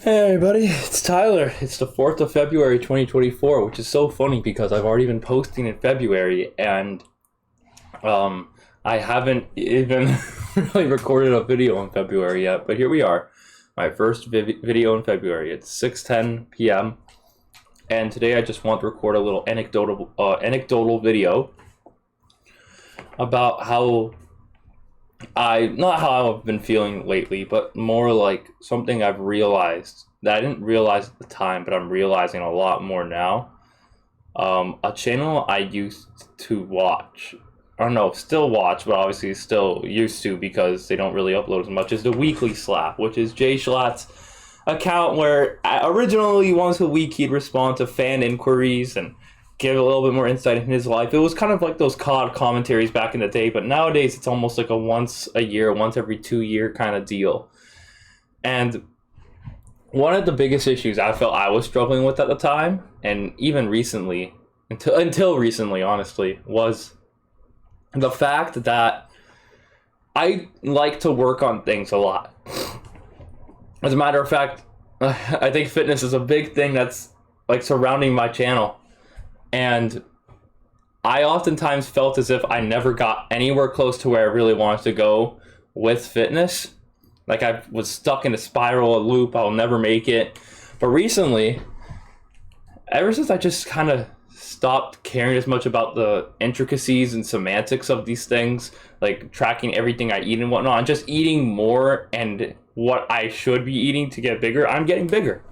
Hey everybody, it's Tyler. It's the 4th of February 2024, which is so funny because I've already been posting in February and I haven't even really recorded a video in February yet, but here we are. My first video in February. It's 6:10 p.m. and today I just want to record a little anecdotal video about not how I've been feeling lately, but more like something I've realized that I didn't realize at the time, but I'm realizing a lot more now. A channel I used to watch, or no, still watch, but obviously still used to because they don't really upload as much, is the Weekly Slap, which is Jay Schlatt's account where originally once a week he'd respond to fan inquiries and give a little bit more insight in his life. It was kind of like those COD commentaries back in the day, but nowadays it's almost like a once a year, once every 2 year kind of deal. And one of the biggest issues I felt I was struggling with at the time, and even recently, until recently, honestly, was the fact that I like to work on things a lot. As a matter of fact, I think fitness is a big thing that's like surrounding my channel. And I oftentimes felt as if I never got anywhere close to where I really wanted to go with fitness. Like I was stuck in a spiral, a loop, I'll never make it. But recently, ever since I just kind of stopped caring as much about the intricacies and semantics of these things, like tracking everything I eat and whatnot, and just eating more and what I should be eating to get bigger, I'm getting bigger.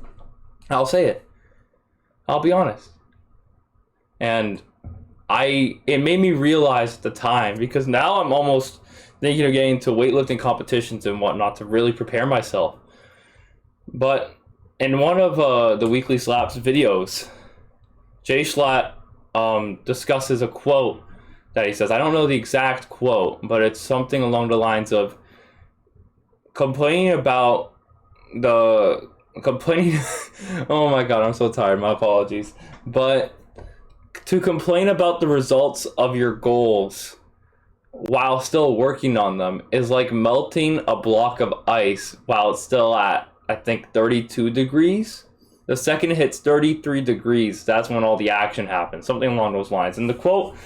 I'll say it. I'll be honest. And it made me realize at the time, because now I'm almost thinking of getting into weightlifting competitions and whatnot to really prepare myself. But in one of the Weekly Slaps videos, Jay Schlatt discusses a quote that he says. I don't know the exact quote, but it's something along the lines of complaining about oh my god, I'm so tired, my apologies. But to complain about the results of your goals while still working on them is like melting a block of ice while it's still at, I think, 32 degrees. The second it hits 33 degrees, that's when all the action happens. Something along those lines. And the quote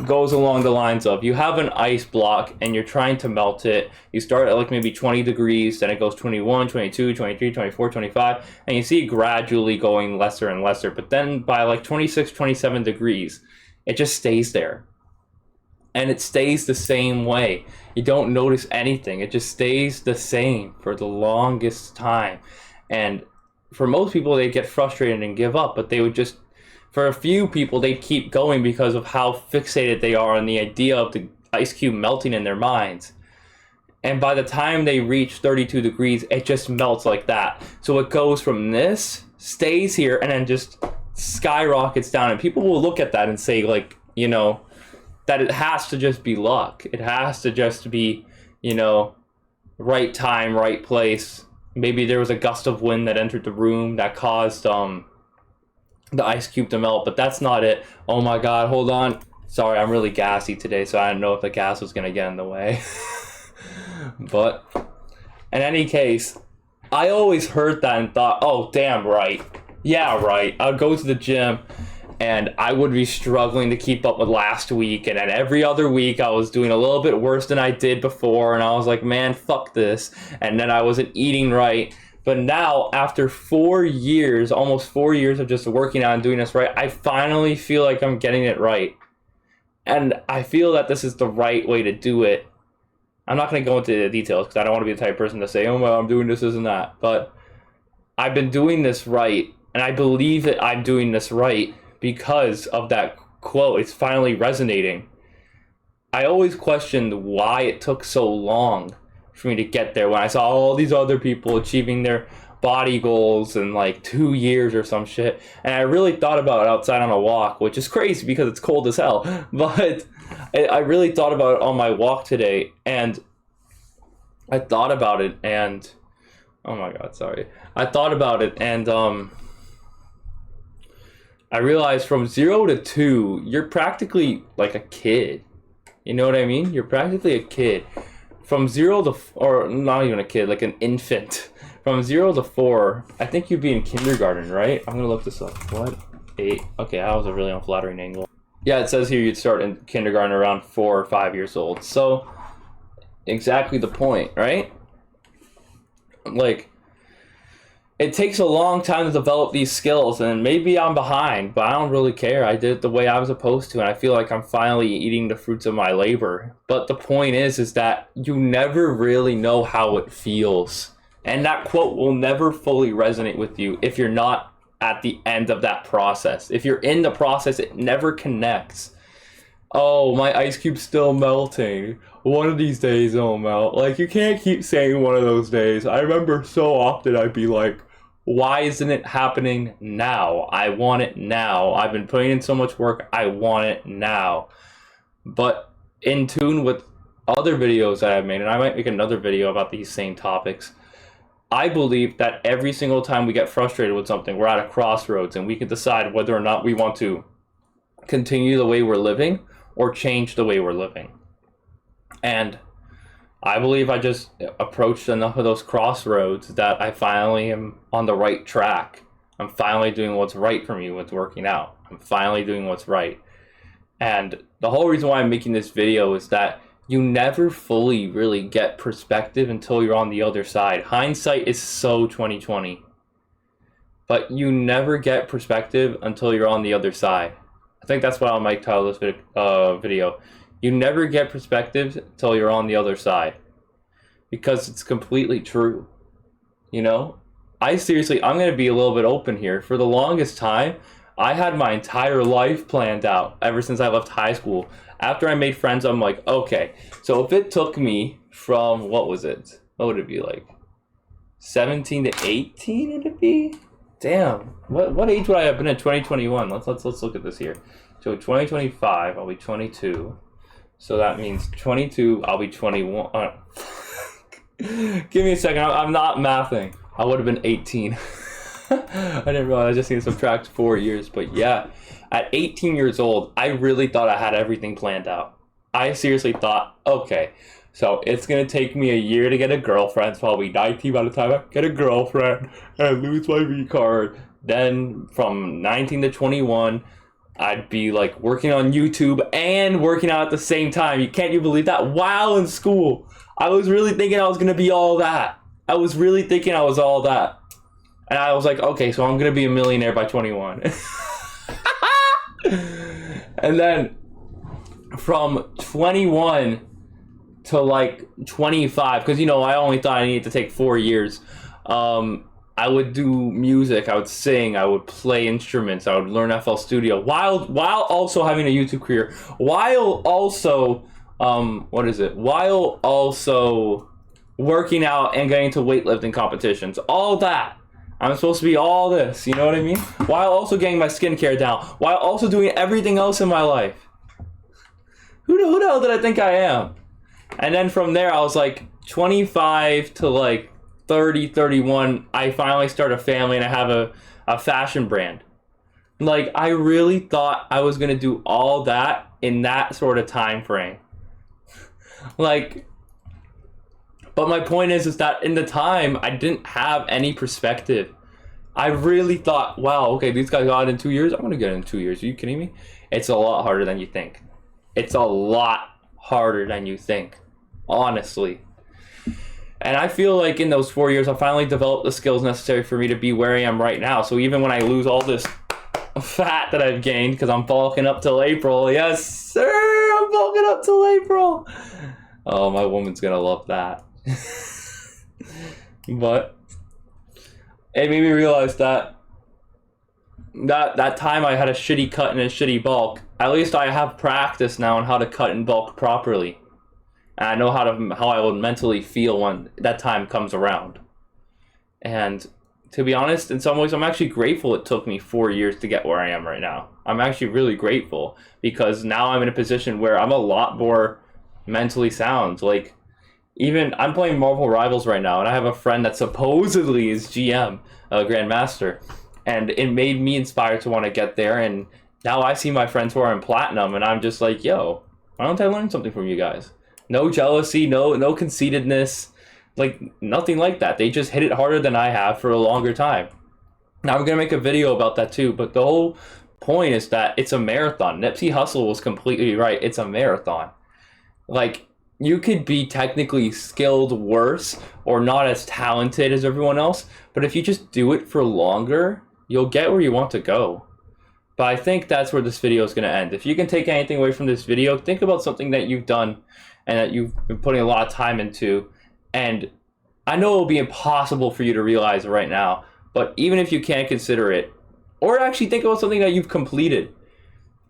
goes along the lines of, you have an ice block and you're trying to melt it. You start at like maybe 20 degrees, then it goes 21, 22, 23, 24, 25, and you see it gradually going lesser and lesser. But then by like 26, 27 degrees, it just stays there. And it stays the same way. You don't notice anything. It just stays the same for the longest time. And for most people, they get frustrated and give up, but they would just, for a few people, they'd keep going because of how fixated they are on the idea of the ice cube melting in their minds. And by the time they reach 32 degrees, it just melts like that. So it goes from this, stays here, and then just skyrockets down. And people will look at that and say, like, you know, that it has to just be luck. It has to just be, you know, right time, right place. Maybe there was a gust of wind that entered the room that caused the ice cube to melt, but that's not it. Oh my god, hold on. Sorry, I'm really gassy today, so I didn't know if the gas was gonna get in the way. But in any case, I always heard that and thought, oh, damn right. Yeah, right. I'd go to the gym and I would be struggling to keep up with last week, and then every other week I was doing a little bit worse than I did before, and I was like, man, fuck this. And then I wasn't eating right. But now, after 4 years, almost 4 years of just working out and doing this right, I finally feel like I'm getting it right. And I feel that this is the right way to do it. I'm not going to go into the details because I don't want to be the type of person to say, oh, well, I'm doing this and that. But I've been doing this right, and I believe that I'm doing this right because of that quote. It's finally resonating. I always questioned why it took so long for me to get there when I saw all these other people achieving their body goals in like 2 years or some shit. And I really thought about it outside on a walk, which is crazy because it's cold as hell. But I really thought about it on my walk today, and I thought about it and oh my god, sorry. I thought about it and I realized from 0 to 2, you're practically like a kid. You know what I mean? You're practically a kid. From 0 to, or not even a kid, like an infant. From 0 to 4, I think you'd be in kindergarten, right? I'm gonna look this up. What? 8. Okay, that was a really unflattering angle. Yeah, it says here you'd start in kindergarten around 4 or 5 years old. So, exactly the point, right? Like, it takes a long time to develop these skills, and maybe I'm behind, but I don't really care. I did it the way I was supposed to, and I feel like I'm finally eating the fruits of my labor. But the point is that you never really know how it feels. And that quote will never fully resonate with you if you're not at the end of that process. If you're in the process, it never connects. Oh, my ice cube's still melting. One of these days it'll melt. Like, you can't keep saying one of those days. I remember so often I'd be like, why isn't it happening now? I want it now. I've been putting in so much work. I want it now. But in tune with other videos that I've made, and I might make another video about these same topics, I believe that every single time we get frustrated with something, we're at a crossroads and we can decide whether or not we want to continue the way we're living or change the way we're living. And I believe I just approached enough of those crossroads that I finally am on the right track. I'm finally doing what's right for me with working out. I'm finally doing what's right. And the whole reason why I'm making this video is that you never fully really get perspective until you're on the other side. Hindsight is so 2020. But you never get perspective until you're on the other side. I think that's what I might title this video. You never get perspective until you're on the other side. Because it's completely true. You know? I'm going to be a little bit open here. For the longest time, I had my entire life planned out ever since I left high school. After I made friends, I'm like, okay, so if it took me from, what was it? What would it be like? 17 to 18 would it be? Damn. What age would I have been in 2021? Let's look at this here. So 2025, I'll be 22. So that means 22, I'll be 21. Give me a second. I'm not mathing. I would have been 18. I didn't realize I just need to subtract 4 years. But yeah, at 18 years old, I really thought I had everything planned out. I seriously thought, okay, so it's going to take me a year to get a girlfriend. So I'll be 19 by the time I get a girlfriend and lose my V card. Then from 19 to 21, I'd be like working on YouTube and working out at the same time. Can't you believe that? While in school, I was really thinking I was going to be all that. I was really thinking I was all that. And I was like, okay, so I'm going to be a millionaire by 21. And then from 21 to like 25, because, you know, I only thought I needed to take 4 years. I would do music, I would sing, I would play instruments, I would learn FL Studio while also having a YouTube career, while also while also working out and getting to weightlifting competitions. All that. I'm supposed to be all this, you know what I mean? While also getting my skincare down, while also doing everything else in my life. Who the hell did I think I am? And then from there, I was like 25 to like 30, 31, I finally start a family and I have a fashion brand. Like, I really thought I was going to do all that in that sort of time frame. Like, but my point is that in the time, I didn't have any perspective. I really thought, wow, okay, these guys got it in 2 years. I'm going to get it in 2 years. Are you kidding me? It's a lot harder than you think. It's a lot harder than you think. Honestly. And I feel like in those 4 years, I finally developed the skills necessary for me to be where I am right now. So even when I lose all this fat that I've gained, because I'm bulking up till April. Yes, sir, I'm bulking up till April. Oh, my woman's going to love that. But it made me realize that time I had a shitty cut and a shitty bulk. At least I have practice now on how to cut and bulk properly. And I know how I will mentally feel when that time comes around. And to be honest, in some ways, I'm actually grateful it took me 4 years to get where I am right now. I'm actually really grateful because now I'm in a position where I'm a lot more mentally sound. Like, even I'm playing Marvel Rivals right now, and I have a friend that supposedly is GM, Grandmaster, and it made me inspired to want to get there. And now I see my friends who are in Platinum, and I'm just like, yo, why don't I learn something from you guys? No jealousy, no conceitedness, Like, nothing like that. They just hit it harder than I have for a longer time. Now, I'm going to make a video about that too, but the whole point is that it's a marathon. Nipsey Hussle was completely right. It's a marathon. Like, you could be technically skilled worse or not as talented as everyone else, but if you just do it for longer, you'll get where you want to go. But I think that's where this video is going to end. If you can take anything away from this video, think about something that you've done and that you've been putting a lot of time into. And I know it will be impossible for you to realize right now, but even if you can't consider it, or actually think about something that you've completed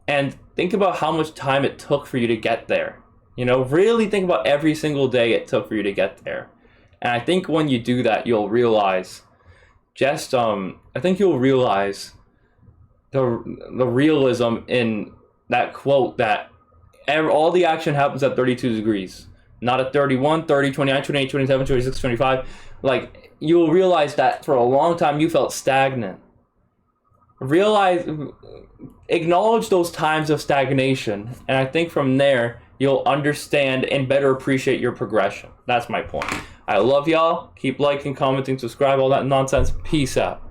and think about how much time it took for you to get there. You know, really think about every single day it took for you to get there. And I think when you do that, you'll realize I think you'll realize the realism in that quote that all the action happens at 32 degrees, not at 31, 30, 29, 28, 27, 26, 25. Like, you'll realize that for a long time you felt stagnant. Acknowledge those times of stagnation, and I think from there you'll understand and better appreciate your progression. That's my point. I love y'all. Keep liking, commenting, subscribe, all that nonsense. Peace out.